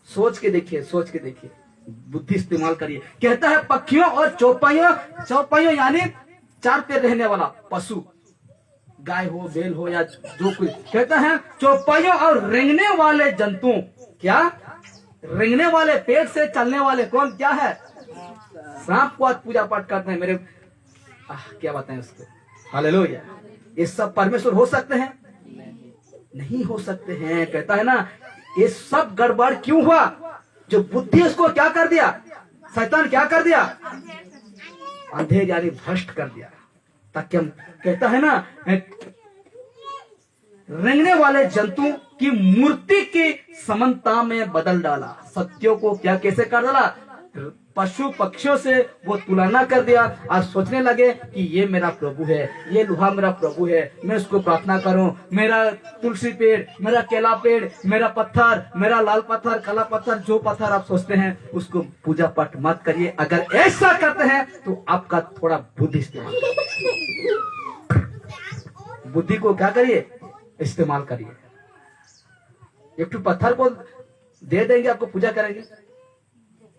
सोच के देखिए, सोच के देखिए, बुद्धि इस्तेमाल करिए। कहता है पक्षियों और चौपाइयों यानी चार पैर रहने वाला पशु, गाय हो, बैल हो या जो कुछ। कहता है चौपाइयों और रेंगने वाले जंतु, क्या रेंगने वाले, पेट से चलने वाले, कौन क्या है, सांप को आज पूजा पाठ करते हैं मेरे, क्या बताएं उसको। हालेलुया, ये सब परमेश्वर हो सकते हैं, नहीं हो सकते हैं। कहता है ना, ये सब गड़बड़ क्यों हुआ, जो बुद्धि उसको क्या कर दिया, शैतान क्या कर दिया, अंधेर यानी भ्रष्ट कर दिया। ताकि हम, कहता है ना, रेंगने वाले जंतु की मूर्ति की समानता में बदल डाला। सत्यों को क्या कैसे कर डाला, पशु पक्षियों से वो तुलना कर दिया, और सोचने लगे कि ये मेरा प्रभु है, ये लोहा मेरा प्रभु है, मैं उसको प्रार्थना करूं, मेरा तुलसी पेड़, मेरा केला पेड़, मेरा पत्थर, मेरा लाल पत्थर, काला पत्थर, जो पत्थर आप सोचते हैं उसको पूजा पाठ मत करिए। अगर ऐसा करते हैं तो आपका थोड़ा बुद्धि इस्तेमाल, बुद्धि को क्या करिए, इस्तेमाल करिए। एक पत्थर को दे देंगे, आपको पूजा करेंगे।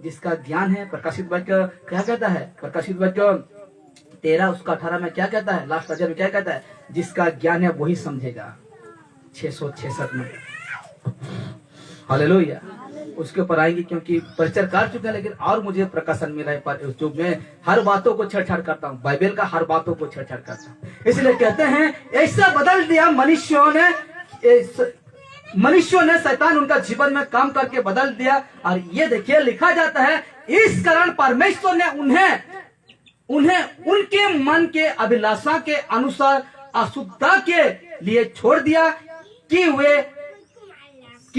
जिसका ज्ञान है, प्रकाशित वाक्य क्या कहता है, प्रकाशित वाक्य 13 उसका 18 में क्या कहता है, लास्ट अध्याय में क्या कहता है, जिसका ज्ञान है वही समझेगा। 666 में, हालेलुया, उसके ऊपर आएंगे, क्योंकि परिचय कर चुके हैं, लेकिन और मुझे प्रकाशन मिला है, जो मैं हर बातों को छेड़छाड़ करता हूँ, बाइबल का हर बातों को छेड़छाड़ करता हूँ। इसलिए कहते हैं ऐसा बदल दिया मनुष्यों ने, शैतान उनका जीवन में काम करके बदल दिया। और ये देखिए लिखा जाता है, इस कारण परमेश्वर ने उन्हें उनके मन के अभिलाषा के अनुसार अशुद्धता के लिए छोड़ दिया, कि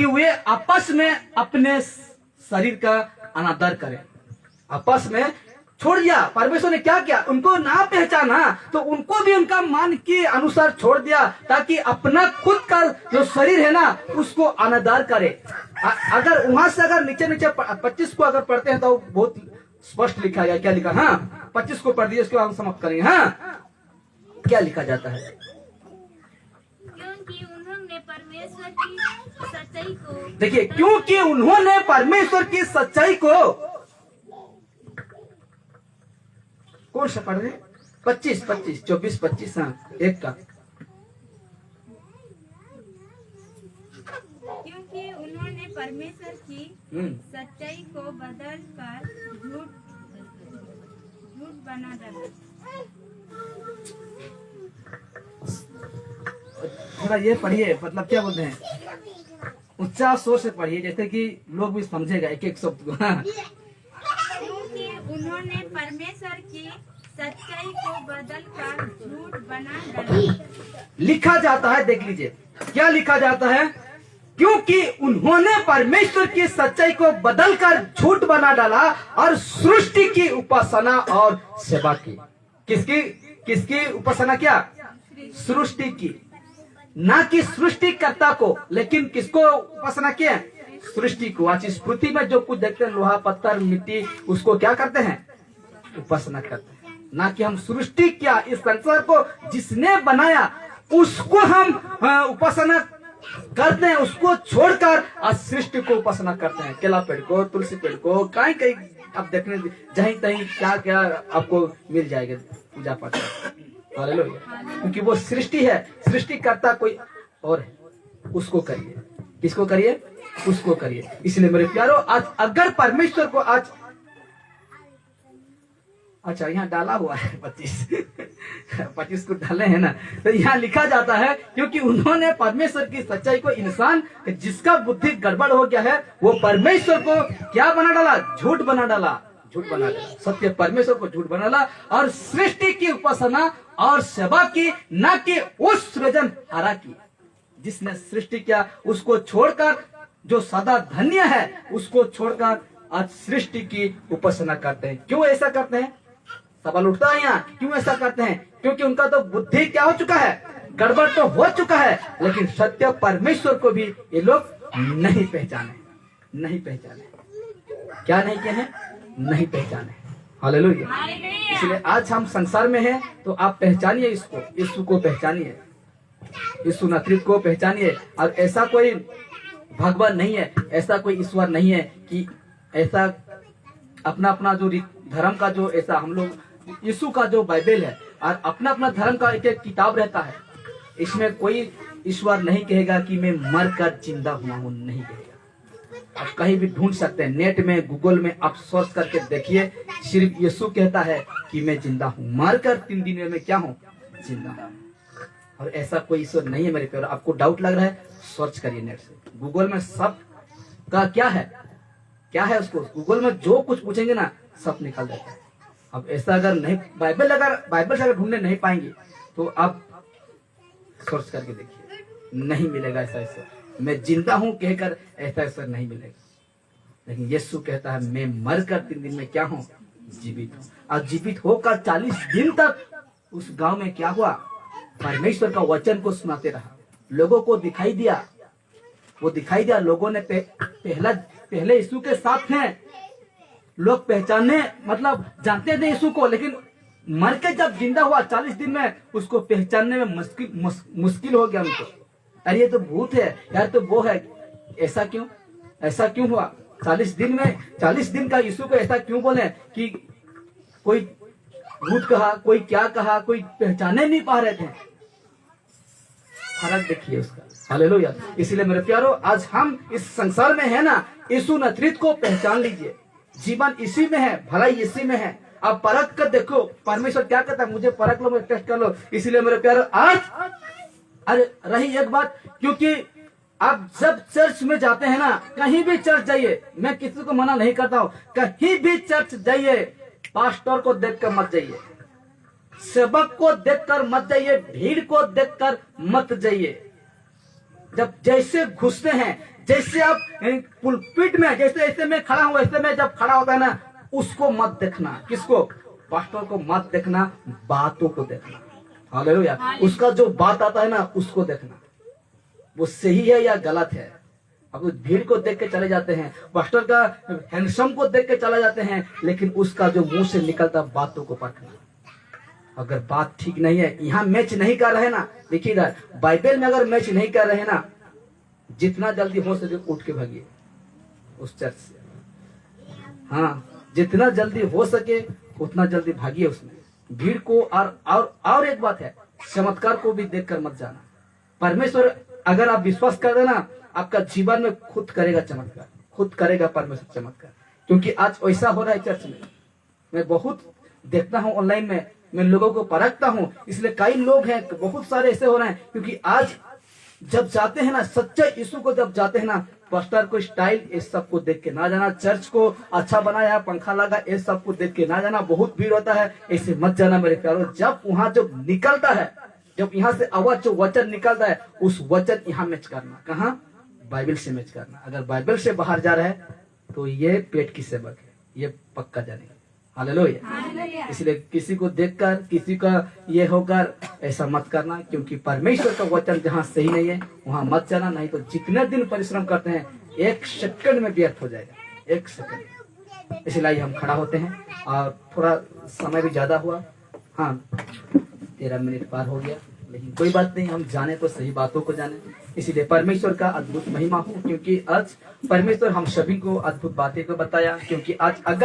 वे आपस में अपने शरीर का अनादर करें। आपस में छोड़ दिया, परमेश्वर ने क्या किया, उनको ना पहचाना तो उनको भी उनका मन के अनुसार छोड़ दिया, ताकि अपना खुद का जो शरीर है ना उसको अनादर करे। अगर वहां से अगर नीचे 25 को अगर पढ़ते हैं तो बहुत स्पष्ट लिखा गया, क्या लिखा, हाँ 25 को पढ़ दिए, उसके बाद हम समाप्त करेंगे। हाँ क्या लिखा जाता है, क्योंकि उन्होंने परमेश्वर की सच्चाई को, देखिए, क्योंकि उन्होंने परमेश्वर की सच्चाई को, कौन सा पढ़ रहे, 25, 24, 25, हाँ एक का, क्योंकि उन्होंने परमेश्वर की सच्चाई को बदल कर झूठ बना डाला। थोड़ा ये पढ़िए, मतलब क्या बोलते हैं, ऊंचा शोर से पढ़िए, जैसे कि लोग भी समझेगा एक एक शब्द को। हाँ। क्योंकि उन्होंने परमेश्वर की सच्चाई को बदलकर झूठ बना डाला। लिखा जाता है, देख लीजिए क्या लिखा जाता है, क्योंकि उन्होंने परमेश्वर की सच्चाई को बदलकर झूठ बना डाला और सृष्टि की उपासना और सेवा की। किसकी किसकी उपासना किया? सृष्टि की, ना कि सृष्टिकर्ता को, लेकिन किसको उपासना किया? सृष्टि को। आज इस पृथ्वी में जो कुछ देखते हैं, लोहा पत्थर मिट्टी, उसको क्या करते हैं? उपासना करते हैं। ना कि हम सृष्टि किया, इस संसार को जिसने बनाया उसको हम उपासना करते हैं, उसको छोड़कर आज सृष्टि को उपासना करते हैं। केला पेड़ को, तुलसी पेड़ को, कहीं कहीं आप देखने जहीं तहीं क्या क्या आपको मिल जाएगा पूजा पाठ। हालेलुया। क्योंकि वो सृष्टि है, सृष्टिकर्ता कोई और है, उसको करिए। किसको करिए? उसको करिए। इसलिए मेरे प्यारो, आज अगर परमेश्वर को आज, अच्छा यहाँ डाला हुआ है 25 को डाले हैं ना, तो यहाँ लिखा जाता है क्योंकि उन्होंने परमेश्वर की सच्चाई को, इंसान जिसका बुद्धि गड़बड़ हो गया है, वो परमेश्वर को क्या बना डाला? झूठ बना डाला, झूठ बना डाला। सत्य परमेश्वर को झूठ बना डाला और सृष्टि की उपासना और सेवा की, न कि उस सृजनहारा की जिसने सृष्टि किया, उसको छोड़कर, जो सदा धन्य है उसको छोड़कर आज सृष्टि की उपासना करते हैं। क्यों ऐसा करते हैं? सवाल उठता है यहाँ, क्यों ऐसा करते हैं? क्योंकि उनका तो बुद्धि क्या हो चुका है? गड़बड़ तो हो चुका है, लेकिन सत्य परमेश्वर को भी ये लोग नहीं पहचाने, नहीं पहचाने। क्या नहीं किए हैं? नहीं पहचाने। हालेलुया। इसलिए आज हम संसार में हैं, तो आप पहचानिए इसको, यीशु को पहचानिए, यीशु नासरीत को पहचानिए। और ऐसा कोई भगवान नहीं है, ऐसा कोई ईश्वर नहीं है कि ऐसा अपना अपना जो धर्म का जो ऐसा, हम लोग यीशु का जो बाइबल है और अपना अपना धर्म का एक एक किताब रहता है, इसमें कोई ईश्वर नहीं कहेगा कि मैं मर कर जिंदा हुआ हूं, नहीं कहेगा। आप कहीं भी ढूंढ सकते हैं, नेट में, गूगल में आप सर्च करके देखिए, सिर्फ यीशु कहता है कि मैं जिंदा हूं, मर कर 3 दिन में मैं क्या हूं? जिंदा हूं। और ऐसा कोई ईश्वर नहीं है मेरे प्यारे। आपको डाउट लग रहा है, सर्च करिए नेट से, गूगल में सब का क्या है, क्या है उसको गूगल में जो कुछ पूछेंगे ना, सब निकल जाता है। अब ऐसा अगर नहीं, बाइबल से अगर ढूंढने नहीं पाएंगे तो आप सर्च करके देखिए, नहीं मिलेगा ऐसा ईश्वर। मैं जिंदा हूं कहकर ऐसा ईश्वर नहीं मिलेगा। लेकिन यीशु कहता है मैं मर कर 3 दिन में क्या हूं? जीवित हूं। और जीवित होकर 40 दिन तक उस गांव में क्या हुआ? परमेश्वर का वचन को सुनाते रहा, लोगों को दिखाई दिया, वो दिखाई दिया। लोगों ने पहले यीशु के साथ हैं, लोग पहचानने, मतलब जानते थे यीशु को, लेकिन मर के जब जिंदा हुआ 40 दिन में, उसको पहचानने में मुश्किल हो गया उनको। अरे ये तो भूत है यार, तो वो है। ऐसा क्यों? ऐसा क्यों हुआ? 40 दिन में, 40 दिन का यीशु को ऐसा क्यों बोले कि कोई भूत कहा, कोई क्या कहा, कोई पहचाने नहीं पा रहे थे। फर्क देखिए उसका। हालेलुया। इसलिए मेरे प्यारो, आज हम इस संसार में है ना, यीशु नासरीत को पहचान लीजिए। जीवन इसी में है, भलाई इसी में है। आप परख कर देखो, परमेश्वर क्या कहता है, मुझे परख लो, मुझे टेस्ट कर लो। इसलिए मेरे प्यारो, आज अरे रही एक बात, क्योंकि आप जब चर्च में जाते हैं ना, कहीं भी चर्च जाइए, मैं किसी को मना नहीं करता हूं, कहीं भी चर्च जाइए, पास्टर को देखकर मत जाइए, सेवक को देखकर मत जाइए, भीड़ को देखकर मत जाइए। जब जैसे घुसते हैं, जैसे आप पुलपिट में, जैसे ऐसे में खड़ा हूं, ऐसे में जब खड़ा होता है ना, उसको मत देखना। किसको? पास्टर को मत देखना, बातों को देखना। हालेलुया। उसका जो बात आता है ना, उसको देखना, वो सही है या गलत है। अब उस भीड़ को देख के चले जाते हैं, पास्टर का हैंडसम को देख के चले जाते हैं, लेकिन उसका जो मुंह से निकलता बातों को परखना। अगर बात ठीक नहीं है, यहाँ मैच नहीं कर रहे ना, देखिए इधर बाइबल में अगर मैच नहीं कर रहे ना, जितना जल्दी हो सके उठ के भागिए उस चर्च से। हाँ, जितना जल्दी हो सके उतना जल्दी भागिए उसमें, भीड़ को। और एक बात है, चमत्कार को भी देखकर मत जाना। परमेश्वर अगर आप विश्वास कर देना, आपका जीवन में खुद करेगा चमत्कार, खुद करेगा परमेश्वर चमत्कार। क्योंकि आज ऐसा हो रहा है चर्च में, मैं बहुत देखता हूँ ऑनलाइन में, मैं लोगों को परखता हूँ। इसलिए कई लोग हैं, बहुत सारे ऐसे हो रहे हैं, क्योंकि आज जब जाते हैं ना, सच्चे यीशु को जब जाते हैं ना, पास्टर को स्टाइल इस सब को देख के ना जाना, चर्च को अच्छा बनाया, पंखा लगा, इस सब को देख के ना जाना, बहुत भीड़ होता है, ऐसे मत जाना मेरे प्यारों। जब वहां जो निकलता है, जब यहाँ से आवाज जो वचन निकलता है, उस वचन यहाँ मैच करना। कहाँ? बाइबल से मैच करना। अगर बाइबल से बाहर जा रहा है तो ये पेट की सेवक है, ये पक्का जानेगा। हालेलुया। इसलिए किसी को देखकर, किसी का ये होकर ऐसा मत करना, क्योंकि परमेश्वर का वचन जहाँ सही नहीं है वहां मत जाना। नहीं तो जितने दिन परिश्रम करते हैं 1 सेकंड में व्यर्थ हो जाएगा, 1 सेकंड। इसलिए हम खड़ा होते हैं, और थोड़ा समय भी ज्यादा हुआ, हाँ 13 मिनट पार हो गया, लेकिन कोई बात नहीं, हम जाने तो सही बातों को जाने। इसीलिए परमेश्वर का अद्भुत महिमा हो, क्योंकि आज परमेश्वर हम सभी को अद्भुत बातें को बताया। क्योंकि आज अगर